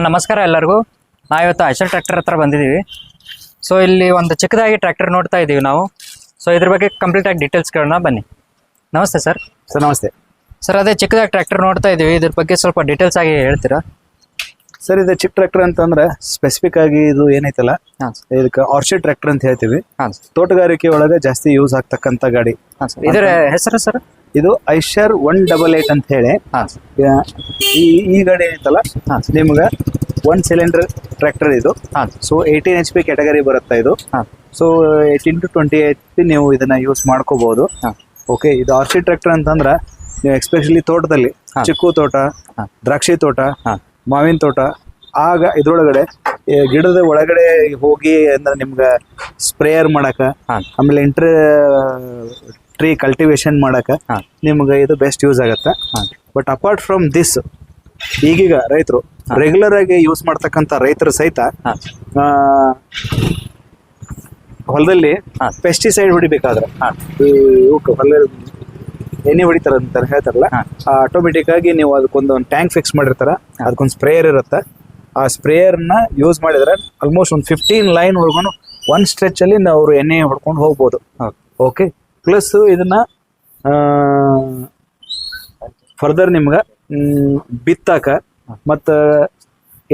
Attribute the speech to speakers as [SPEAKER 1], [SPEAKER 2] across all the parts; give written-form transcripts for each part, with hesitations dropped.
[SPEAKER 1] ನಮಸ್ಕಾರ ಎಲ್ಲರಿಗೂ. ನಾವಿವತ್ತು ಐಶರ್ ಟ್ರ್ಯಾಕ್ಟರ್ ಹತ್ರ ಬಂದಿದ್ದೀವಿ. ಸೊ ಇಲ್ಲಿ ಒಂದು ಚಿಕ್ಕದಾಗಿ ಟ್ರ್ಯಾಕ್ಟರ್ ನೋಡ್ತಾ ಇದ್ದೀವಿ ನಾವು. ಸೊ ಇದ್ರ ಬಗ್ಗೆ ಕಂಪ್ಲೀಟಾಗಿ ಡೀಟೇಲ್ಸ್ ಕೇಳೋಣ ಬನ್ನಿ. ನಮಸ್ತೆ ಸರ್.
[SPEAKER 2] ಸರ್ ನಮಸ್ತೆ
[SPEAKER 1] ಸರ್. ಅದೇ ಚಿಕ್ಕದಾಗಿ ಟ್ರ್ಯಾಕ್ಟರ್ ನೋಡ್ತಾ ಇದ್ದೀವಿ, ಇದ್ರ ಬಗ್ಗೆ ಸ್ವಲ್ಪ ಡೀಟೇಲ್ಸ್ ಆಗಿ ಹೇಳ್ತೀರಾ?
[SPEAKER 2] ಸರ್, ಇದು ಚಿಕ್ಕ ಟ್ರ್ಯಾಕ್ಟರ್ ಅಂತಂದ್ರೆ ಸ್ಪೆಸಿಫಿಕ್ ಆಗಿ ಇದು ಏನೈತಲ್ಲ,
[SPEAKER 1] ಹಾಂ
[SPEAKER 2] ಇದಕ್ಕೆ ಆರ್ಚಿಡ್ ಟ್ರ್ಯಾಕ್ಟರ್ ಅಂತ ಹೇಳ್ತೀವಿ.
[SPEAKER 1] ಹಾಂ
[SPEAKER 2] ತೋಟಗಾರಿಕೆ ಒಳಗೆ ಜಾಸ್ತಿ ಯೂಸ್ ಆಗ್ತಕ್ಕಂಥ ಗಾಡಿ.
[SPEAKER 1] ಹಾಂ ಸರ್. ಇದರ ಹೆಸರು ಸರ್?
[SPEAKER 2] ಇದು ಐಶರ್ 188 ಅಂತ ಹೇಳಿ.
[SPEAKER 1] ಹಾಂ
[SPEAKER 2] ಈ ಗಾಡಿ ಏನೈತಲ್ಲ, ನಿಮ್ಗೆ 1 ಸಿಲಿಂಡರ್ ಟ್ರ್ಯಾಕ್ಟರ್ ಇದು.
[SPEAKER 1] ಹಾಂ
[SPEAKER 2] ಸೊ 18 HP ಕ್ಯಾಟಗರಿ ಬರುತ್ತೆ ಇದು.
[SPEAKER 1] ಹಾಂ
[SPEAKER 2] ಸೊ 18 to 20 HP ನೀವು ಇದನ್ನ ಯೂಸ್ ಮಾಡ್ಕೋಬಹುದು.
[SPEAKER 1] ಹಾಂ
[SPEAKER 2] ಓಕೆ, ಇದು ಆರ್ಚಿಡ್ ಟ್ರ್ಯಾಕ್ಟರ್ ಅಂತಂದ್ರೆ ನೀವು ಎಸ್ಪೆಷಲಿ ತೋಟದಲ್ಲಿ, ಚಿಕ್ಕು ತೋಟ, ದ್ರಾಕ್ಷಿ ತೋಟ, ಮಾವಿನ ತೋಟ, ಆಗ ಇದ್ರೊಳಗಡೆ ಗಿಡದ ಒಳಗಡೆ ಹೋಗಿ ಅಂದ್ರೆ ನಿಮ್ಗೆ ಸ್ಪ್ರೇಯರ್ ಮಾಡಕ, ಆಮೇಲೆ ಟ್ರೀ ಕಲ್ಟಿವೇಶನ್ ಮಾಡಕ ನಿಮ್ಗೆ ಇದು ಬೆಸ್ಟ್ ಯೂಸ್ ಆಗತ್ತೆ. ಬಟ್ ಅಪಾರ್ಟ್ ಫ್ರಮ್ ದಿಸ್, ಈಗೀಗ ರೈತರು ರೆಗ್ಯುಲರ್ ಆಗಿ ಯೂಸ್ ಮಾಡ್ತಕ್ಕಂಥ ರೈತರ ಸಹಿತ ಹೊಲದಲ್ಲಿ ಪೆಸ್ಟಿಸೈಡ್ ಹೊಡಿಬೇಕಾದ್ರೆ ಹೊಲ ಎಣ್ಣೆ ಹೊಡಿತಾರ ಅಂತ ಹೇಳ್ತಾರಲ್ಲ, ಆಟೋಮೆಟಿಕ್ ಆಗಿ ನೀವು ಅದಕ್ಕೊಂದು ಟ್ಯಾಂಕ್ ಫಿಕ್ಸ್ ಮಾಡಿರ್ತಾರ, ಅದಕ್ಕೊಂದು ಸ್ಪ್ರೇಯರ್ ಇರುತ್ತೆ. ಆ ಸ್ಪ್ರೇಯರ್ನ ಯೂಸ್ ಮಾಡಿದ್ರೆ ಆಲ್ಮೋಸ್ಟ್ ಒಂದು 15 ಲೈನ್ ಹೊಡ್ಕೊಂಡು ಒಂದು ಸ್ಟ್ರೆಚ್ ಅಲ್ಲಿ ನಾವು ಎಣ್ಣೆ ಹೊಡ್ಕೊಂಡು ಹೋಗ್ಬೋದು. ಓಕೆ, ಪ್ಲಸ್ ಇದನ್ನ ಫರ್ದರ್ ನಿಮ್ಗೆ ಬಿತ್ತಾಕ ಮತ್ತು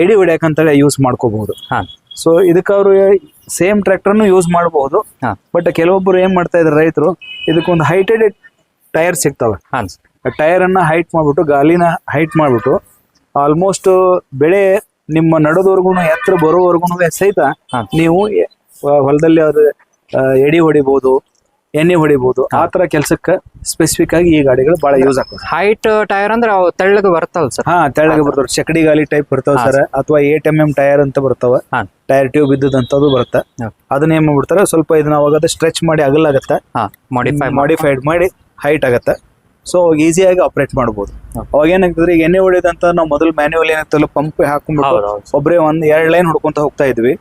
[SPEAKER 2] ಎಡಿ ಹೊಡ್ಯಾಕಂತೇಳಿ ಯೂಸ್ ಮಾಡ್ಕೋಬಹುದು. ಸೊ ಇದಕ್ಕೆ ಅವರು ಸೇಮ್ ಟ್ರ್ಯಾಕ್ಟರ್ನು ಯೂಸ್ ಮಾಡಬಹುದು. ಬಟ್ ಕೆಲವೊಬ್ಬರು ಏನ್ ಮಾಡ್ತಾ ಇದಾರೆ ರೈತರು, ಇದಕ್ಕೊಂದು ಹೈಟೆಡ್ ಟೈರ್ ಸಿಗ್ತವೆ. ಟೈರ್ ಅನ್ನ ಹೈಟ್ ಮಾಡ್ಬಿಟ್ಟು, ಗಾಲಿನ ಹೈಟ್ ಮಾಡ್ಬಿಟ್ಟು, ಆಲ್ಮೋಸ್ಟ್ ಬೆಳೆ ನಿಮ್ಮ ನಡೋದವರೆಗೂ ಎತ್ತರ ಬರೋವರೆಗೂ ಸಹಿತ ನೀವು ಹೊಲದಲ್ಲಿ ಅವ್ರ ಎಡಿ ಹೊಡಿಬಹುದು, ಎಣ್ಣೆ ಹೊಡಿಬಹುದು. ಆ ತರ ಕೆಲ್ಸಕ್ಕೆ ಸ್ಪೆಸಿಫಿಕ್ ಆಗಿ ಈ ಗಾಡಿಗಳು ಬಹಳ ಯೂಸ್ ಆಗ್ತವೆ.
[SPEAKER 1] ಹೈಟ್ ಟೈರ್ ಅಂದ್ರೆ ಅವು ತೆಳ್ಳಗೆ ಬರ್ತಾವ ಸರ್?
[SPEAKER 2] ತೆಳ್ಳಗೆ ಬರ್ತಾವ, ಚಕಡಿ ಗಾಲಿ ಟೈಪ್ ಬರ್ತಾವ ಸರ್, ಅಥವಾ 8mm ಟೈರ್ ಅಂತ ಬರ್ತಾವ, ಟೈರ್ ಟ್ಯೂಬ್ ಇದ್ದದಂತದ್ದು ಬರುತ್ತೆ. ಅದನ್ನ ಏನ್ ಮಾಡ್ಬಿಡ್ತಾರೆ, ಸ್ವಲ್ಪ ಇದನ್ನ ಅವಾಗ ಸ್ಟ್ರೆಚ್ ಮಾಡಿ ಅಗಲಾಗತ್ತೆ, ಮಾಡಿಫೈಡ್ ಮಾಡಿ ಹೈಟ್ ಆಗತ್ತೆ. ಸೊ ಈಸಿಯಾಗಿ ಆಪರೇಟ್ ಮಾಡ್ಬೋದು. ಅವಾಗ ಏನಾಗ್ತದ್ರೆ, ಈಗ ಎಣ್ಣೆ ಹೊಡಿಯೋದಂತ ನಾವು ಮೊದಲು ಮ್ಯಾನ್ಯುವಲ್ ಏನಾಗ್ತಲ್ಲ, ಪಂಪ್ ಹಾಕೊಂಡ್ಬಿಟ್ಟು ಒಬ್ಬರೇ 1-2 ಲೈನ್ ಹೊಡ್ಕೊಂತ ಹೋಗ್ತಾ ಇದ್ವಿ.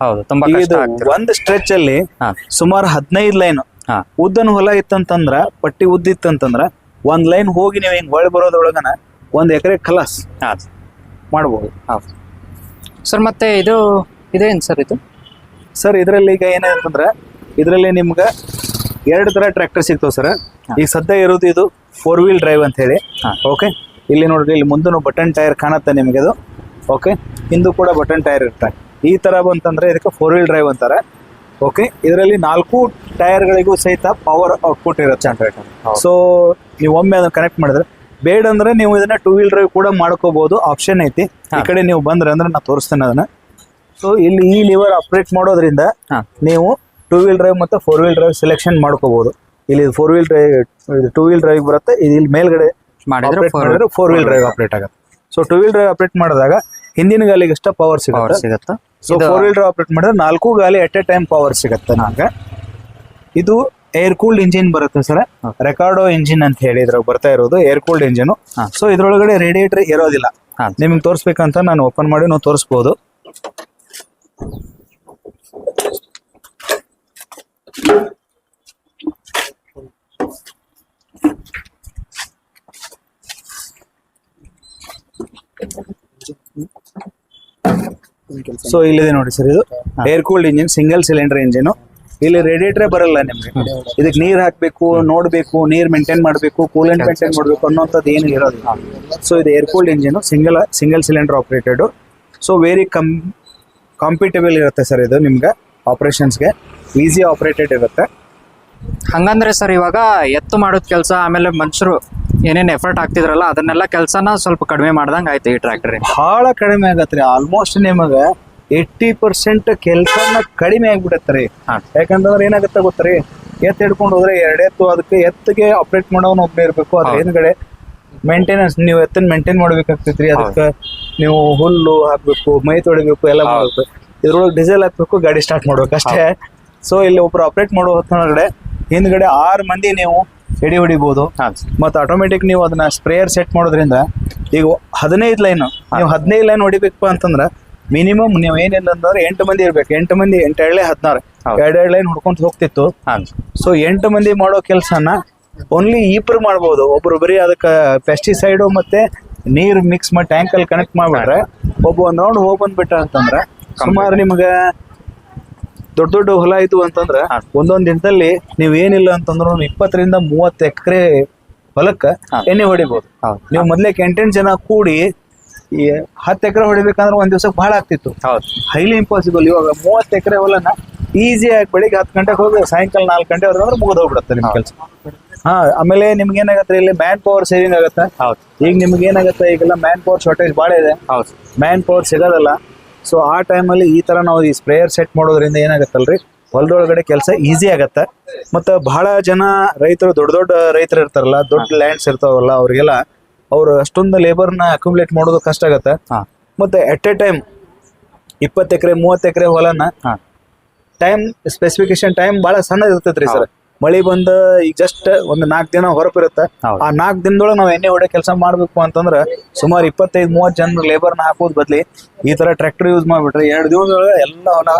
[SPEAKER 2] ಒಂದು ಸ್ಟ್ರೆಚ್ ಅಲ್ಲಿ ಸುಮಾರು 15 ಲೈನ್ ಉದ್ದನ ಹೊಲ ಇತ್ತಂತಂದ್ರ, ಪಟ್ಟಿ ಉದ್ದ ಇತ್ತಂತಂದ್ರ 1 ಲೈನ್ ಹೋಗಿ ನೀವು ಹಿಂಗ್ ಹೊಳೆ ಬರೋದ್ರೊಳಗನ 1 ಎಕರೆ ಖಲಾಸ್ ಮಾಡ್ಬೋದು
[SPEAKER 1] ಸರ್. ಮತ್ತೆ ಇದೇನು ಸರ್ ಇದು?
[SPEAKER 2] ಸರ್, ಇದರಲ್ಲಿ ಈಗ ಏನಾಯ್ತಂದ್ರ, ಇದರಲ್ಲಿ ನಿಮ್ಗೆ 2 ತರ ಟ್ರ್ಯಾಕ್ಟರ್ ಸಿಗ್ತಾವ ಸರ್. ಈಗ ಸದ್ಯ ಇರೋದು ಇದು 4 wheel ಡ್ರೈವ್ ಅಂತ ಹೇಳಿ. ಓಕೆ, ಇಲ್ಲಿ ನೋಡ್ರಿ, ಇಲ್ಲಿ ಮುಂದೂ ಬಟನ್ ಟೈರ್ ಕಾಣತ್ತೆ ನಿಮ್ಗೆ ಇದು. ಓಕೆ, ಹಿಂದೂ ಕೂಡ ಬಟನ್ ಟೈರ್ ಇರುತ್ತೆ. ಈ ತರ ಬಂತಂದ್ರೆ ಇದಕ್ಕೆ 4 wheel ಡ್ರೈವ್ ಅಂತಾರೆ. ಓಕೆ, ಇದರಲ್ಲಿ 4 ಟೈರ್ಗಳಿಗೂ ಸಹಿತ ಪವರ್ ಔಟ್ಪುಟ್ ಇರುತ್ತೆ. ಸೊ ನೀವು ಒಮ್ಮೆ ಅದನ್ನ ಕನೆಕ್ಟ್ ಮಾಡಿದ್ರೆ, ಬೇಡ ಅಂದ್ರೆ ನೀವು ಇದನ್ನ 2 wheel ಡ್ರೈವ್ ಕೂಡ ಮಾಡ್ಕೋಬಹುದು, ಆಪ್ಷನ್ ಐತಿ. ಈ ಕಡೆ ನೀವು ಬಂದ್ರೆ ಅಂದ್ರೆ ನಾನು ತೋರಿಸ್ತೇನೆ ಅದನ್ನ. ಸೊ ಇಲ್ಲಿ ಈ ಲಿವರ್ ಆಪರೇಟ್ ಮಾಡೋದ್ರಿಂದ ನೀವು 2 wheel ಡ್ರೈವ್ ಮತ್ತು 4 wheel ಡ್ರೈವ್ ಸೆಲೆಕ್ಷನ್ ಮಾಡ್ಕೋಬಹುದು. ಇಲ್ಲಿ 4 wheel ಡ್ರೈವ್, 2 wheel ಡ್ರೈವ್ ಬರುತ್ತೆ. ಇಲ್ಲಿ ಮೇಲ್ಗಡೆ ಮಾಡಿದ್ರೆ 4 wheel ಡ್ರೈವ್ ಆಪರೇಟ್ ಆಗುತ್ತೆ. ಸೊ 2 wheel ಡ್ರೈವ್ ಆಪರೇಟ್ ಮಾಡಿದಾಗ ಹಿಂದಿನ ಗಾಲಿಗೆ ಅಷ್ಟ ಪವರ್ ಸಿಗುತ್ತೆ. ಸೊ 4 wheel ಡ್ರೈವ್ ಆಪರೇಟ್ ಮಾಡಿದ್ರೆ 4 ಗಾಲಿ ಎಟ್ ಎ ಟೈಮ್ ಪವರ್ ಸಿಗುತ್ತೆ ನಮ್ಗೆ. ಇದು ಏರ್ ಕೂಲ್ಡ್ ಇಂಜಿನ್ ಬರುತ್ತೆ ಸರ್, ರೆಕಾರ್ಡೋ ಇಂಜಿನ್ ಅಂತ ಹೇಳಿ ಇದ್ರಾಗ ಬರ್ತಾ ಇರೋದು ಏರ್ ಕೂಲ್ಡ್ ಇಂಜಿನ್. ಸೊ ಇದ್ರೊಳಗಡೆ ರೇಡಿಯೇಟರ್ ಇರೋದಿಲ್ಲ. ನಿಮ್ಗೆ ತೋರಿಸ್ಬೇಕಂತ ನಾನು ಓಪನ್ ಮಾಡಿ ನಾವು ತೋರಿಸ್ಬೋದು. ಸೊ ಇಲ್ಲಿದೆ ನೋಡಿ ಸರ್, ಇದು air cooled engine, single cylinder engine. ಇಲ್ಲಿ ರೇಡಿಯೇಟರ್ ಬರಲ್ಲ ನಿಮ್ಗೆ. ಇದಕ್ಕೆ ನೀರ್ ಹಾಕ್ಬೇಕು, ನೋಡ್ಬೇಕು, ನೀರ್ ಮೇಂಟೈನ್ ಮಾಡ್ಬೇಕು, ಕೂಲೆಂಟ್ ಮೇಂಟೈನ್ ಮಾಡ್ಬೇಕು ಅನ್ನೋಂಥದ್ದು ಏನು ಇರೋದಿಲ್ಲ. ಸೊ ಇದು air cooled engine, single cylinder operated. So very compatible ಇರುತ್ತೆ ಸರ್ ಇದು ನಿಮ್ಗೆ ಆಪರೇಷನ್ಸ್ಗೆ, ಈಸಿ ಆಪರೇಟೆಡ್ ಇರುತ್ತೆ.
[SPEAKER 1] ಹಂಗಂದ್ರೆ ಸರ್, ಇವಾಗ ಎತ್ತು ಮಾಡೋದ್ ಕೆಲಸ, ಆಮೇಲೆ ಮನುಷ್ಯರು ಏನೇನು ಎಫರ್ಟ್ ಆಗ್ತಿದ್ರಲ್ಲ, ಅದನ್ನೆಲ್ಲ ಕೆಲಸನ ಸ್ವಲ್ಪ ಕಡಿಮೆ ಮಾಡ್ದಂಗೆ ಆಯ್ತು ಈ ಟ್ರ್ಯಾಕ್ಟರ್.
[SPEAKER 2] ಬಹಳ ಕಡಿಮೆ ಆಗತ್ರಿ. ಆಲ್ಮೋಸ್ಟ್ ನಿಮಗೆ 80% ಕೆಲಸನ ಕಡಿಮೆ ಆಗ್ಬಿಡತ್ರಿ. ಯಾಕಂತಂದ್ರೆ ಏನಾಗುತ್ತೆ ಗೊತ್ತ್ರಿ, ಎತ್ತು ಹಿಡ್ಕೊಂಡು ಹೋದ್ರೆ 2 ಎತ್ತು, ಅದಕ್ಕೆ ಎತ್ತಿಗೆ ಆಪರೇಟ್ ಮಾಡೋನು ಒಬ್ಬನೇ ಇರ್ಬೇಕು. ಅದ್ರ ಹಿಂದ್ಗಡೆ ಮೇಂಟೆನೆನ್ಸ್, ನೀವು ಎತ್ತನ್ನ ಮೇಂಟೈನ್ ಮಾಡ್ಬೇಕಾಗ್ತೈತ್ರಿ. ಅದಕ್ಕೆ ನೀವು ಹುಲ್ಲು ಹಾಕ್ಬೇಕು, ಮೈ ತೊಳಿಬೇಕು, ಎಲ್ಲ ಮಾಡ್ಬೇಕು. ಇದ್ರೊಳಗೆ ಡೀಸೆಲ್ ಹಾಕ್ಬೇಕು, ಗಾಡಿ ಸ್ಟಾರ್ಟ್ ಮಾಡ್ಬೇಕು ಅಷ್ಟೇ. ಸೊ ಇಲ್ಲಿ ಒಬ್ರು ಆಪರೇಟ್ ಮಾಡೋ ಹೊತ್ತಿನೊಳಗಡೆ ಹಿಂದ್ಗಡೆ 6 ಮಂದಿ ನೀವು ಎಡಿ ಹೊಡಿಬಹುದು. ಮತ್ತೆ ಆಟೋಮೆಟಿಕ್ ನೀವು ಅದನ್ನ ಸ್ಪ್ರೇಯರ್ ಸೆಟ್ ಮಾಡೋದ್ರಿಂದ ಈಗ 15 ಲೈನ್, ನೀವು 15 ಲೈನ್ ಹೊಡಿಬೇಕಪ್ಪ ಅಂತಂದ್ರೆ ಮಿನಿಮಮ್ ನೀವು ಏನಿಲ್ಲ ಅಂದ್ರೆ 8 ಮಂದಿ ಇರ್ಬೇಕು. 8 ಮಂದಿ 8 ಎಳ್ಳೆ 16, 2 ಲೈನ್ ಹುಡ್ಕೊಂತ ಹೋಗ್ತಿತ್ತು. ಸೊ 8 ಮಂದಿ ಮಾಡೋ ಕೆಲಸನ ಓನ್ಲಿ ಇಬ್ರು ಮಾಡ್ಬೋದು. ಒಬ್ರು ಬರೀ ಅದಕ್ಕೆ ಪೆಸ್ಟಿಸೈಡು ಮತ್ತೆ ನೀರ್ ಮಿಕ್ಸ್ ಮಾಡಿ ಟ್ಯಾಂಕ್ ಅಲ್ಲಿ ಕನೆಕ್ಟ್ ಮಾಡ್ಬಿಟ್ರೆ ಒಬ್ಬ ಒಂದ್ ರೌಂಡ್ ಹೋಗ್ ಬಂದ್ಬಿಟ್ಟ ಅಂತಂದ್ರ ಸುಮಾರು ನಿಮ್ಗ ದೊಡ್ಡ ದೊಡ್ಡ ಹೊಲ ಆಯ್ತು ಅಂತಂದ್ರ ಒಂದೊಂದ್ ದಿನದಲ್ಲಿ ನೀವ್ ಏನಿಲ್ಲ ಅಂತಂದ್ರು 20 ರಿಂದ 30 ಎಕರೆ ಹೊಲಕ್ಕ ಎಣ್ಣೆ ಹೊಡಿಬಹುದು. ನೀವು ಮೊದ್ಲೇ 8 ಜನ ಕೂಡಿ ಈ 10 ಎಕರೆ ಹೊಡಿಬೇಕಂದ್ರೆ ಒಂದ್ ದಿವ್ಸಕ್ಕೆ ಬಹಳ ಆಗ್ತಿತ್ತು. Highly impossible. ಇವಾಗ 30 ಎಕರೆ ಹೊಲನ ಈಸಿ ಆಗಿ ಬೆಳಿಗ್ಗೆ 10 ಗಂಟೆಗೆ ಹೋಗಿ ಸಾಯಂಕಾಲ 4 ಗಂಟೆವರೆಗೆ ಅಂದ್ರೆ ಮುಗಿದ್ ಹೋಗ್ಬಿಡುತ್ತೆ ನಿಮ್ ಕೆಲಸ. ಆಮೇಲೆ ನಿಮ್ಗೆ ಏನಾಗತ್ತೆ ಇಲ್ಲಿ ಮ್ಯಾನ್ ಪವರ್ ಸೇವಿಂಗ್ ಆಗತ್ತೆ. ಈಗ ನಿಮ್ಗೆ ಏನಾಗತ್ತೆ ಈಗೆಲ್ಲ ಮ್ಯಾನ್ ಪವರ್ ಶಾರ್ಟೇಜ್ ಬಹಳ ಇದೆ, ಮ್ಯಾನ್ ಪವರ್ ಸಿಗೋದಲ್ಲ. ಸೊ ಆ ಟೈಮಲ್ಲಿ ಈ ತರ ನಾವು ಈ ಸ್ಪ್ರೇಯರ್ ಸೆಟ್ ಮಾಡೋದ್ರಿಂದ ಏನಾಗತ್ತಲ್ರಿ ಹೊಲದೊಳಗಡೆ ಕೆಲಸ ಈಸಿ ಆಗತ್ತೆ. ಮತ್ತೆ ಬಹಳ ಜನ ರೈತರು ದೊಡ್ಡ ದೊಡ್ಡ ರೈತರು ಇರ್ತಾರಲ್ಲ, ದೊಡ್ಡ ಲ್ಯಾಂಡ್ಸ್ ಇರ್ತಾವಲ್ಲ, ಅವ್ರಿಗೆಲ್ಲ ಅವ್ರು ಅಷ್ಟೊಂದು ಲೇಬರ್ನ ಅಕ್ಯುಮುಲೇಟ್ ಮಾಡೋದು ಕಷ್ಟ ಆಗತ್ತೆ. ಮತ್ತೆ at a time 20 acre 30 acre ಹೊಲನ ಟೈಮ್ ಸ್ಪೆಸಿಫಿಕೇಶನ್ ಟೈಮ್ ಬಹಳ ಸಣ್ಣ ಇರ್ತೈತ್ರಿ ಸರ್. ಮಳಿ ಬಂದ ಈಗ ಜಸ್ಟ್ ಒಂದು 4 ದಿನ ಹೊರಪಿರುತ್ತೆ. ಆ 4 ದಿನದೊಳಗೆ ನಾವು ಎಣ್ಣೆ ಹೊಡೆ ಕೆಲಸ ಮಾಡ್ಬೇಕು ಅಂತಂದ್ರೆ ಸುಮಾರು 25-30 ಜನ ಲೇಬರ್ನ ಹಾಕೋದ್ ಬದ್ಲಿ ಈ ತರ ಟ್ರ್ಯಾಕ್ಟರ್ ಯೂಸ್ ಮಾಡ್ಬಿಟ್ರೆ 2 ದಿನದೊಳಗೆ ಎಲ್ಲ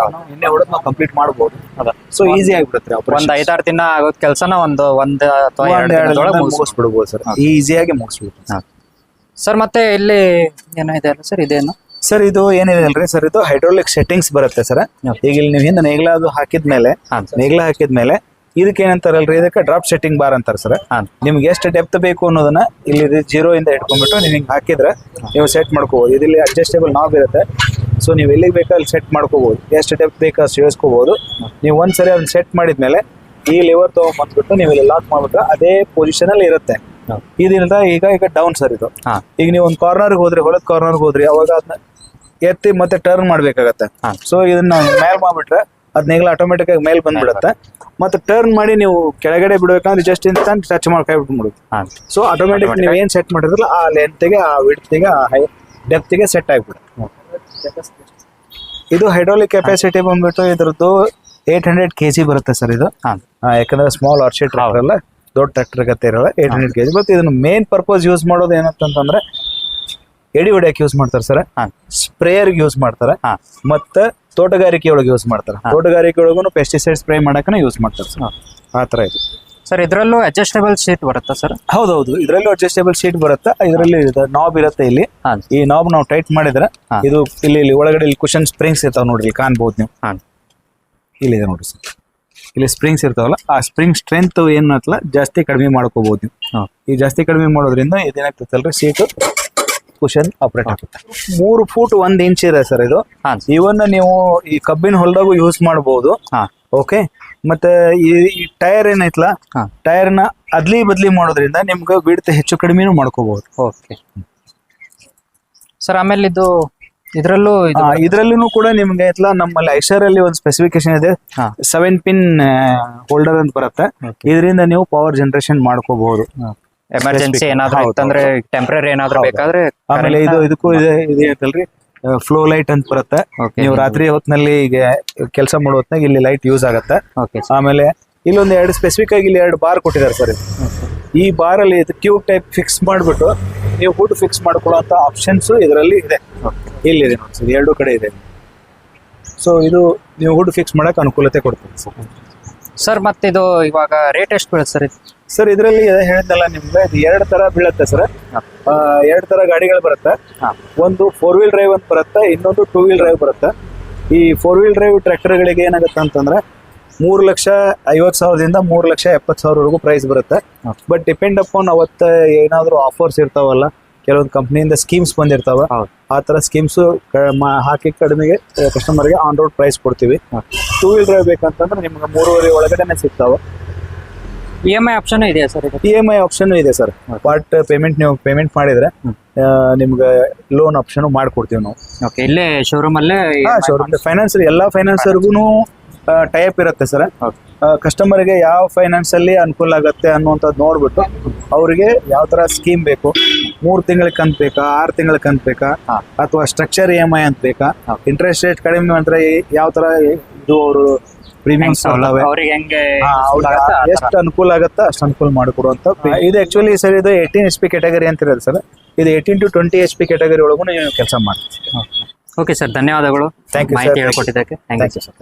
[SPEAKER 2] ಎಣ್ಣೆ ಹೊಡೆದ್ ನಾವು ಕಂಪ್ಲೀಟ್ ಮಾಡ್ಬೋದು. ಸೊ ಈಸಿ ಆಗಿಬಿಡುತ್ತೆ.
[SPEAKER 1] ಒಂದ್ 5-6 ದಿನ ಆಗೋದ್ ಕೆಲಸನ ಒಂದು ಅಥವಾ 2 ದಿನದೊಳಗೆ
[SPEAKER 2] ಮುಗಿಸ್ಬಿಡ್ಬೋದು ಸರ್. ಈಸಿಯಾಗಿ ಮುಗಿಸ್ಬಿಡ್ಬೋದು
[SPEAKER 1] ಸರ್. ಮತ್ತೆ ಇಲ್ಲಿ ಏನಿದೆ ಅಲ್ಲ ಸರ್, ಇದೇನು
[SPEAKER 2] ಸರ್ ಇದು ಏನಿದೆ ಅಲ್ರಿ ಸರ್, ಇದು ಹೈಡ್ರೋಲಿಕ್ ಸೆಟ್ಟಿಂಗ್ಸ್ ಬರುತ್ತೆ ಸರ್. ಈಗ ಇಲ್ಲಿ ನೀವು ಹಿಂದೆ ನೇಗ್ಲ ಅದು ಹಾಕಿದ್ಮೇಲೆ ಇದಕ್ಕೆ ಏನಂತಾರಲ್ರಿ, ಇದಕ್ಕೆ ಡ್ರಾಪ್ ಸೆಟ್ಟಿಂಗ್ ಬಾರ್ ಅಂತಾರೆ ಸರ್. ನಿಮ್ಗೆ ಎಷ್ಟು ಡೆಪ್ತ್ ಬೇಕು ಅನ್ನೋದನ್ನ ಇಲ್ಲಿ 0 ಇಂದ ಇಟ್ಕೊಂಡ್ಬಿಟ್ಟು ನೀವು ಹಿಂಗೆ ಹಾಕಿದ್ರೆ ನೀವು ಸೆಟ್ ಮಾಡ್ಕೋಬಹುದು. ಇದಿಲ್ಲಿ ಅಡ್ಜಸ್ಟೇಬಲ್ ನಾಬ್ ಇರುತ್ತೆ. ಸೊ ನೀವು ಎಲ್ಲಿಗೆ ಬೇಕೋ ಅಲ್ಲಿ ಸೆಟ್ ಮಾಡ್ಕೋಬಹುದು, ಎಷ್ಟು ಡೆಪ್ತ್ ಬೇಕೋ ಅಷ್ಟು ಸೇರಿಸ್ಕೋಬಹುದು. ನೀವು ಒಂದ್ಸರಿ ಅದನ್ನ ಸೆಟ್ ಮಾಡಿದ್ಮೇಲೆ ಈ ಲಿವರ್ ತಗೊಂಡ್ಬಂದ್ಬಿಟ್ಟು ನೀವು ಇಲ್ಲಿ ಲಾಕ್ ಮಾಡ್ಬಿಟ್ರೆ ಅದೇ ಪೊಸಿಷನ್ ಅಲ್ಲಿ ಇರುತ್ತೆ. ಇದರಿಂದ ಈಗ ಡೌನ್ ಸರ್ ಇದು. ಈಗ ನೀವು ಒಂದು ಕಾರ್ನರ್ಗೆ ಹೋದ್ರಿ, ಹೊಲದ ಕಾರ್ನರ್ಗೆ ಹೋದ್ರಿ, ಅವಾಗ ಅದನ್ನ ಎತ್ತಿ ಮತ್ತೆ ಟರ್ನ್ ಮಾಡ್ಬೇಕಾಗತ್ತೆ. ಸೊ ಇದನ್ನ ಮೇಲ್ ಮಾಡ್ಬಿಟ್ರೆ ಅದ್ ನೇಗ್ಲ ಆಟೋಮೆಟಿಕ್ ಆಗಿ ಮೇಲ್ ಬಂದ್ಬಿಡುತ್ತೆ. ಮತ್ತೆ ಟರ್ನ್ ಮಾಡಿ ನೀವು ಕೆಳಗಡೆ ಬಿಡ್ಬೇಕಂದ್ರೆ ಜಸ್ಟ್ ಇನ್ಸ್ಟಂಟ್ ಟಚ್ ಮಾಡ್ಕೊಂಡ್ಬಿಟ್ಟು. ಸೊ ಆಟೋಮೆಟಿಕ್ ನೀವು ಏನ್ ಸೆಟ್ ಮಾಡಿದ್ರಲ್ಲ ಆ ಲೆಂತ್ಗೆ, ಆ ವಿಡ್ತ್ಗೆ, ಆ ಡೆಪ್ತ್ಗೆ ಸೆಟ್ ಆಗ್ಬಿಡುತ್ತೆ. ಇದು ಹೈಡ್ರಾಲಿಕ್ ಕೆಪಾಸಿಟಿ ಬಂದ್ಬಿಟ್ಟು ಇದ್ರದ್ದು 800 kg ಬರುತ್ತೆ ಸರ್ ಇದು. ಯಾಕಂದ್ರೆ ಸ್ಮಾಲ್ ಆರ್ಚೆ ಟ್ರ್ಯಾಕ್ಟರ್ ಅಲ್ಲ, ದೊಡ್ಡ ಟ್ರ್ಯಾಕ್ಟರ್ ಗತ್ತೆ ಇರಲ್ಲ. 800 kg. ಬಟ್ ಇದನ್ನ ಮೇನ್ ಪರ್ಪಸ್ ಯೂಸ್ ಮಾಡೋದು ಏನಂತಂದ್ರೆ ಎಡಿ ಹೊಡ್ಯಕ್ಕೆ ಯೂಸ್ ಮಾಡ್ತಾರೆ ಸರ್, ಸ್ಪ್ರೇಯರ್ಗೆ ಯೂಸ್ ಮಾಡ್ತಾರೆ, ಮತ್ತೆ ತೋಟಗಾರಿಕೆ ಒಳಗೆ ಯೂಸ್ ಮಾಡ್ತಾರೆ. ತೋಟಗಾರಿಕೆ ಒಳಗೂ ಪೆಸ್ಟಿಸೈಡ್ ಸ್ಪ್ರೇ ಮಾಡಕ್ಕೆ ಯೂಸ್ ಮಾಡ್ತಾರೆ ಸರ್. ಆ ತರ ಇದು
[SPEAKER 1] ಸರ್. ಇದರಲ್ಲೂ ಅಡ್ಜಸ್ಟೇಬಲ್ ಶೀಟ್ ಬರುತ್ತಾ ಸರ್?
[SPEAKER 2] ಹೌದೌದು, ಇದರಲ್ಲೂ ಅಡ್ಜಸ್ಟೇಬಲ್ ಶೀಟ್ ಬರುತ್ತೆ. ಇದರಲ್ಲಿ ನಾಬ್ ಇರುತ್ತೆ. ಇಲ್ಲಿ ಈ ನಾಬ್ ನಾವು ಟೈಟ್ ಮಾಡಿದ್ರೆ ಇದು ಇಲ್ಲಿ ಒಳಗಡೆ ಇಲ್ಲಿ ಕುಷನ್ ಸ್ಪ್ರಿಂಗ್ಸ್ ಇರ್ತಾವ ನೋಡ್ರಿ, ಇಲ್ಲಿ ಕಾಣ್ಬಹುದು ನೀವು. ಇಲ್ಲಿದೆ ನೋಡ್ರಿ ಸರ್, ಇಲ್ಲಿ ಸ್ಪ್ರಿಂಗ್ಸ್ ಇರ್ತಾವಲ್ಲ, ಆ ಸ್ಪ್ರಿಂಗ್ ಸ್ಟ್ರೆಂತ್ ಏನಲ್ಲ ಜಾಸ್ತಿ ಕಡಿಮೆ ಮಾಡ್ಕೋಬಹುದು ನೀವು. ಈ ಜಾಸ್ತಿ ಕಡಿಮೆ ಮಾಡೋದ್ರಿಂದ ಇದೇನಾಗ್ತೈತಲ್ರಿ, ಸೀಟು ಕುಷನ್ ಆಪರೇಟ್ ಆಗುತ್ತೆ. 3 ಫೂಟ್ 1 ಇಂಚ್ ಇದೆ ಸರ್ ಇದು. ಇವನ್ ನೀವು ಈ ಕಬ್ಬಿನ ಹೊಲದಾಗೂ ಯೂಸ್ ಮಾಡಬಹುದು. ಓಕೆ. ಮತ್ತೆ ಈ ಟೈರ್ ಏನೈತಲ್ಲ, ಟೈರ್ ನ ಅದ್ಲಿ ಬದ್ಲಿ ಮಾಡೋದ್ರಿಂದ ನಿಮ್ಗೆ ವಿಡ್ತ್ ಹೆಚ್ಚು ಕಡಿಮೆನೂ ಮಾಡ್ಕೋಬಹುದು.
[SPEAKER 1] Okay sir. ಆಮೇಲೆ
[SPEAKER 2] ಇದ್ರಲ್ಲೂ ಕೂಡ ನಿಮ್ಗೆ ಐತ್ಲಾ, ನಮ್ಮಲ್ಲಿ ಐಷರ್ ಅಲ್ಲಿ ಒಂದು ಸ್ಪೆಸಿಫಿಕೇಶನ್ ಇದೆ, 7 ಪಿನ್ ಹೋಲ್ಡರ್ ಅಂತ ಬರುತ್ತೆ. ಇದರಿಂದ ನೀವು ಪವರ್ ಜನರೇಷನ್ ಮಾಡ್ಕೋಬಹುದು.
[SPEAKER 1] ಎಮರ್ಜೆನ್ಸಿ ಏನಾದ್ರು ಇತ್ತಂದ್ರೆ, ಟೆಂಪರರಿ ಏನಾದ್ರು ಬೇಕಾದ್ರೆ.
[SPEAKER 2] ಆಮೇಲೆ ಇದಕ್ಕೂ ಇದೆ ಅಂತಲ್ರಿ, ಫ್ಲೋ ಲೈಟ್ ಅಂತ ಬರುತ್ತೆ. ನೀವು ರಾತ್ರಿ ಹೊತ್ತಿನಲ್ಲಿ ಈಗ ಕೆಲಸ ಮಾಡೋ ಹೊತ್ನಾಗ ಇಲ್ಲಿ ಲೈಟ್ ಯೂಸ್ ಆಗತ್ತೆ. ಆಮೇಲೆ ಇಲ್ಲೊಂದು 2 ಸ್ಪೆಸಿಫಿಕ್ ಆಗಿ ಇಲ್ಲಿ 2 ಬಾರ್ ಕೊಟ್ಟಿದ್ದಾರೆ ಸರ್. ಈ ಬಾರ್ ಅಲ್ಲಿ ಟ್ಯೂಬ್ ಟೈಪ್ ಫಿಕ್ಸ್ ಮಾಡಿಬಿಟ್ಟು ನೀವು ಹುಡ್ ಫಿಕ್ಸ್ ಮಾಡ್ಕೊಳ್ಳೋ ಆಪ್ಷನ್ಸ್ ಇದರಲ್ಲಿ ಇದೆ. ಇಲ್ಲಿದೆ ನೋಡಿ ಸರ್, 2 ಕಡೆ ಇದೆ. ಸೊ ಇದು ನೀವು ಹುಡ್ ಫಿಕ್ಸ್ ಮಾಡಕ್ ಅನುಕೂಲತೆ ಕೊಡ್ತೀವಿ
[SPEAKER 1] ಸರ್. ಮತ್ತೆ ಇದು ಇವಾಗ ರೇಟ್ ಎಷ್ಟು ಬೀಳುತ್ತೆ ಸರ್?
[SPEAKER 2] ಸರ್ ಇದರಲ್ಲಿ ಹೇಳಿದ್ನಲ್ಲ ನಿಮ್ಗೆ, ಇದು 2 ತರ ಬೀಳುತ್ತೆ ಸರ್. 2 ತರ ಗಾಡಿಗಳು ಬರುತ್ತೆ. ಒಂದು 4 ವೀಲ್ ಡ್ರೈವ್ ಅಂತ ಬರುತ್ತೆ, ಇನ್ನೊಂದು 2 ವೀಲ್ ಡ್ರೈವ್ ಬರುತ್ತೆ. ಈ 4 ವೀಲ್ ಡ್ರೈವ್ ಟ್ರ್ಯಾಕ್ಟರ್ಗಳಿಗೆ ಏನಾಗುತ್ತೆ ಅಂತಂದ್ರೆ 3,50,000ದಿಂದ 3,70,000ವರೆಗೂ ಪ್ರೈಸ್ ಬರುತ್ತೆ. ಬಟ್ ಡಿಪೆಂಡ್ ಅಪಾನ್ ಅವತ್ತು ಏನಾದ್ರು ಆಫರ್ಸ್ ಇರ್ತಾವಲ್ಲ, ಕೆಲವೊಂದು ಕಂಪ್ನಿಯಿಂದ ಸ್ಕೀಮ್ಸ್ ಬಂದಿರ್ತಾವ, ಆ ತರ ಸ್ಕೀಮ್ಸ್ ಹಾಕಿ ಕಡಿಮೆಗೆ ಕಸ್ಟಮರ್ಗೆ ಆನ್ ರೋಡ್ ಪ್ರೈಸ್ ಕೊಡ್ತೀವಿ. 2 ವೀಲ್ ಡ್ರೈವ್ ಬೇಕಂತಂದ್ರೆ ನಿಮ್ಗೆ 3,500 ಒಳಗಡೆನೆ ಸಿಗ್ತಾವ.
[SPEAKER 1] EMI ಆಪ್ಷನ್ ಇದೆಯಾ ಸರ್?
[SPEAKER 2] EMI ಆಪ್ಷನ್ ಇದೆ ಸರ್. ಪಾರ್ಟ್ ಪೇಮೆಂಟ್ ನೀವು ಪೇಮೆಂಟ್ ಮಾಡಿದ್ರೆ ನಿಮ್ಗೆ ಲೋನ್ ಆಪ್ಷನ್ ಮಾಡ್ಕೊಡ್ತೀವಿ ನಾವು.
[SPEAKER 1] ಓಕೆ. ಇಲ್ಲೇ ಶೋರೂಮ್ ಅಲ್ಲೇ
[SPEAKER 2] ಶೋರೂಮ್ ಫೈನಾನ್ಸ್ ಎಲ್ಲಾ ಫೈನಾನ್ಸರ್ಗು ಟೈಪ್ ಇರುತ್ತೆ ಸರ್. ಕಸ್ಟಮರ್ಗೆ ಯಾವ ಫೈನಾನ್ಸ್ ಅಲ್ಲಿ ಅನುಕೂಲ ಆಗತ್ತೆ ಅನ್ನುವಂಥದ್ದು ನೋಡ್ಬಿಟ್ಟು ಅವರಿಗೆ ಯಾವ ತರ ಸ್ಕೀಮ್ ಬೇಕು, 3 ತಿಂಗಳಿಗೆ ಕಂತ್ ಬೇಕಾ, 6 ತಿಂಗಳಿಗೆ ಕಂತ್ ಬೇಕಾ, ಅಥವಾ ಸ್ಟ್ರಕ್ಚರ್ EMI ಅಂತ ಬೇಕಾ, ಇಂಟ್ರೆಸ್ಟ್ ರೇಟ್ ಕಡಿಮೆ ಅಂದ್ರೆ ಯಾವ ತರ ಇದು ಅವರು ಪ್ರೀಮಿಯಮ್ಸ್ ಎಷ್ಟು ಅನುಕೂಲ ಆಗತ್ತಾ ಅಷ್ಟು ಅನುಕೂಲ ಮಾಡಿಕೊಡುವಂತ. ಇದು ಆಕ್ಚುಲಿ ಸರ್ ಇದು 18 HP ಕ್ಯಾಟಗರಿ ಅಂತ ಇರೋದು ಸರ್. ಇದು 18 to 20 HP ಕ್ಯಾಟಗರಿ ಒಳಗೂ ನೀವು ಕೆಲಸ ಮಾಡ್ತೀವಿ.
[SPEAKER 1] ಓಕೆ ಸರ್, ಧನ್ಯವಾದಗಳು.
[SPEAKER 2] ಥ್ಯಾಂಕ್ ಯು
[SPEAKER 1] ಮಾಹಿತಿ ಹೇಳ್ಕೊಟ್ಟಿದ್ದಕ್ಕೆ. Thank you sir.